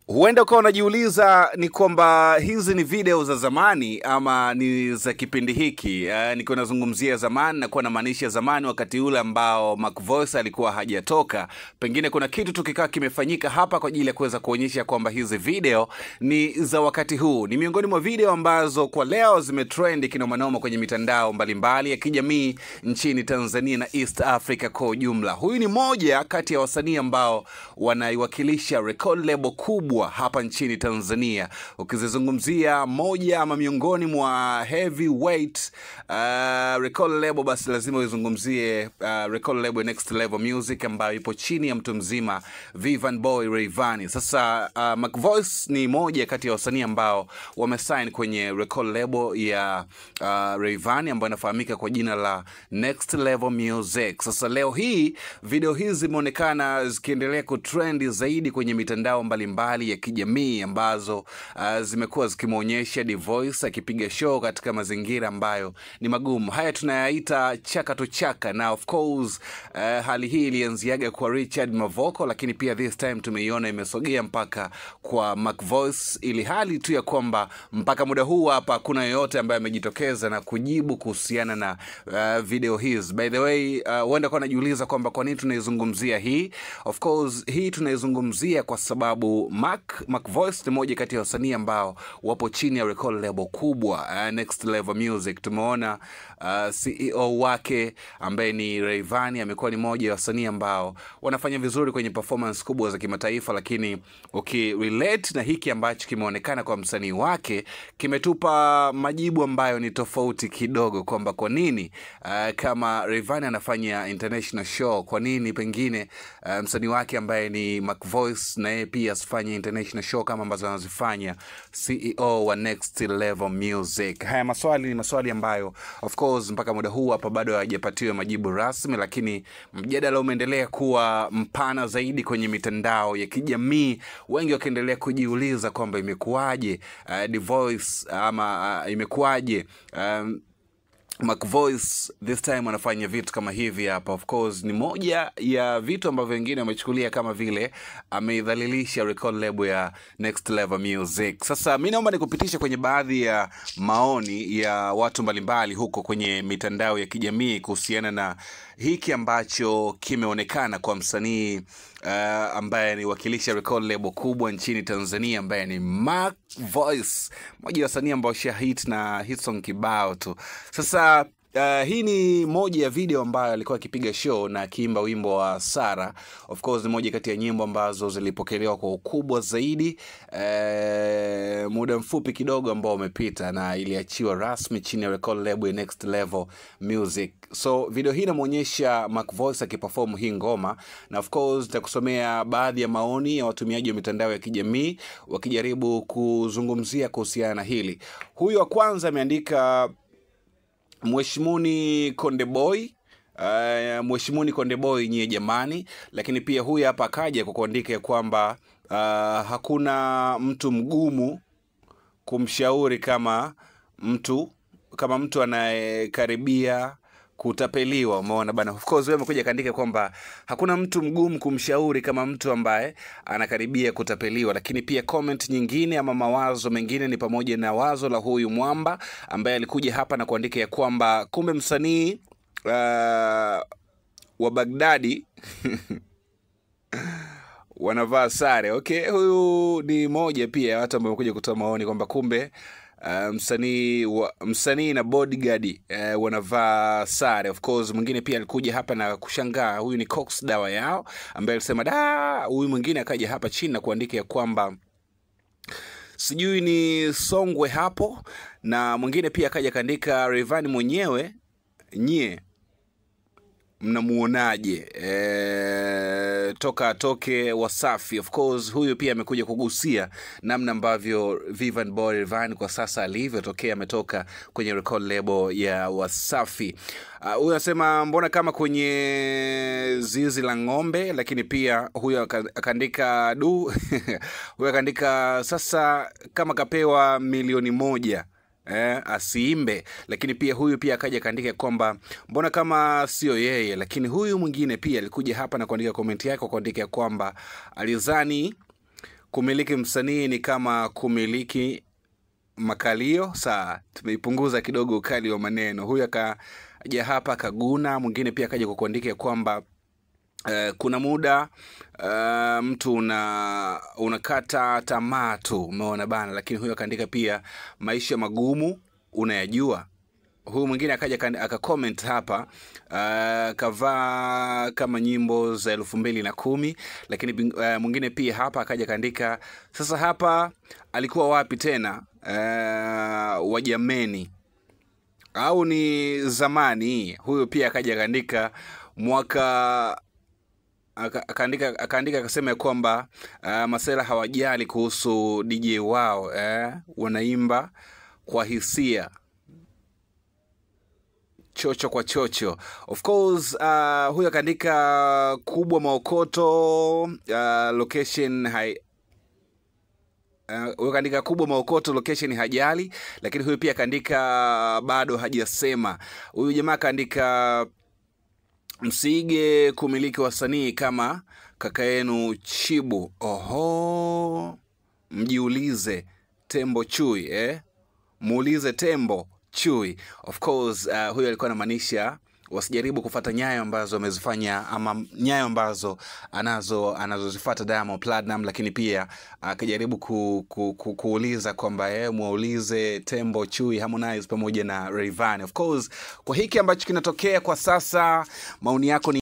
Huenda ukawa unajiuliza ni kwamba hizi ni video za zamani ama ni za kipindi hiki. Niko nazungumzia zamani na kuwa namaanisha zamani wakati ule ambao Mac Voice alikuwa hajatoka. Pengine kuna kitu tukikaa kimefanyika hapa kwa ajili ya kuweza kuonyesha kwamba hizi video ni za wakati huu. Ni miongoni mwa video ambazo kwa leo zimetrend kinomanoma kwenye mitandao mbalimbali ya kijamii nchini Tanzania na East Africa kwa ujumla. Huyu ni moja kati ya wasanii ambao wanaiwakilisha record label kubwa hapa nchini Tanzania. Ukizungumzia moja ama miongoni mwa heavyweight record label, basi lazima uzungumzie record label Next Level Music ambayo ipo chini ya mtu mzima Vivan Boy Rayvanny. Sasa Mac Voice ni moja kati ya wasanii ambao wamesign kwenye record label ya Rayvanny ambayo inafahamika kwa jina la Next Level Music. Sasa leo hii video hizi zimeonekana zikiendelea kutrend zaidi kwenye mitandao mbalimbali ya kijamii ambazo zimekuwa zikimuonyesha Voice akipiga show katika mazingira ambayo ni magumu. Haya tunayaita chaka to chaka, na of course hali hii ilianziaga kwa Richard Mavoko, lakini pia this time tumeiona imesogea mpaka kwa Mac Voice, ili hali tu ya kwamba mpaka muda huu hapa kuna yoyote ambaye amejitokeza na kujibu kuhusiana na video hizi. By the way, huenda kwa najiuliza kwamba kwa nini tunaizungumzia hii. Of course hii tunaizungumzia kwa sababu Mac Voice ni moja kati ya wasanii ambao wapo chini ya record label kubwa Next Level Music. Tumeona CEO wake ambaye ni Rayvanny amekuwa ni moja ya wasanii ambao wanafanya vizuri kwenye performance kubwa za kimataifa, lakini ukirelate na hiki ambacho kimeonekana kwa msanii wake kimetupa majibu ambayo ni tofauti kidogo, kwamba kwa nini kama Rayvanny anafanya international show, kwa nini pengine msanii wake ambaye ni Mac Voice na yeye pia asifanye international show kama ambazo anazifanya CEO wa Next Level Music. Haya maswali ni maswali ambayo of course mpaka muda huu hapa bado hayajapatiwa majibu rasmi, lakini mjadala umeendelea kuwa mpana zaidi kwenye mitandao ya kijamii, wengi wakiendelea kujiuliza kwamba imekuaje Voice ama imekuaje Mac Voice this time anafanya vitu kama hivi hapa. Of course ni moja ya vitu ambavyo wengine wamechukulia kama vile ameidhalilisha record label ya Next Level Music. Sasa mimi naomba nikupitisha kwenye baadhi ya maoni ya watu mbalimbali huko kwenye mitandao ya kijamii kuhusiana na hiki ambacho kimeonekana kwa msanii ambaye ni wakilisha record label kubwa nchini Tanzania ambaye ni Mac Voice, moja ya wasanii ambao shahit na hit song kibao tu. Sasa hii ni moja ya video ambayo alikuwa akipiga show na akiimba wimbo wa Sara. Of course ni moja kati ya nyimbo ambazo zilipokelewa kwa ukubwa zaidi muda mfupi kidogo ambao umepita, na iliachiwa rasmi chini ya record label Next Level Music. So video hii inamuonyesha Mac Voice akiperform hii ngoma, na of course nitakusomea baadhi ya maoni ya watumiaji wa mitandao ya kijamii wakijaribu kuzungumzia kuhusiana na hili. Huyu wa kwanza ameandika Mheshimuni Konde Boy, Mheshimuni Konde Boy nyie jamani. Lakini pia huyu hapa akaja kwa kuandika ya kwamba hakuna mtu mgumu kumshauri kama mtu anayekaribia kutapeliwa. Umeona bana, of course wewe umekuja kaandika kwamba hakuna mtu mgumu kumshauri kama mtu ambaye anakaribia kutapeliwa. Lakini pia comment nyingine ama mawazo mengine ni pamoja na wazo la huyu mwamba ambaye alikuja hapa na kuandika ya kwamba kumbe msanii wa Baghdadi wanavaa sare. Okay, huyu ni moja pia watu ambao wamekuja kutoa maoni kwamba kumbe msanii na bodyguard wanavaa sare. Of course mwingine pia alikuja hapa na kushangaa, huyu ni Cox Dawa Yao ambaye alisema huyu mwingine akaja hapa chini na kuandika ya kwamba sijui ni Songwe hapo, na mwingine pia akaja kaandika Rayvanny mwenyewe nyie mnamuonaje toka atoke Wasafi. Of course huyu pia amekuja kugusia namna ambavyo Vivan Boy Rayvanny kwa sasa alivyotokea, ametoka kwenye record label ya Wasafi. Huyu anasema mbona kama kwenye zizi la ng'ombe. Lakini pia huyu akaandika huyu akaandika sasa kama kapewa milioni 1 asiimbe. Lakini pia huyu pia akaja kaandika kwamba mbona kama sio yeye. Lakini huyu mwingine pia alikuja hapa na kuandika comment yake kwa kuandika kwamba alizani kumiliki msanii ni kama kumiliki makalio. Saa tumeipunguza kidogo ukali wa maneno. Huyu akaja hapa kaguna, mwingine pia akaja kukuandika kwamba kuna muda mtu unakata tamaa tu, umeona bana. Lakini huyu akaandika pia maisha magumu unayajua. Huyu mwingine akaja akacomment hapa, kavaa kama nyimbo za 2010. Lakini mwingine pia hapa akaja kaandika, sasa hapa alikuwa wapi tena wajameni, au ni zamani? Huyu pia akaja kaandika mwaka, akaandika akasema kwamba masela hawajali kuhusu DJ wao, wanaimba kwa hisia, chocho kwa chocho. Of course huyu akaandika kubwa maokoto, location huyu kaandika kubwa maokoto, location hajali. Lakini huyu pia kaandika bado hajasema. Huyu jamaa kaandika msige kumiliki wasanii kama kaka yenu Chibu. Oho, mjiulize tembo chui, muulize tembo chui. Of course huyu alikuwa anamaanisha wasijaribu kufuata nyayo ambazo amezifanya, ama nyayo ambazo anazozifuata Diamond Platnumz. Lakini pia akajaribu kuuliza kwamba muulize tembo chui Harmonize pamoja na Rayvanny. Of course kwa hiki ambacho kinatokea kwa sasa, maoni yako ni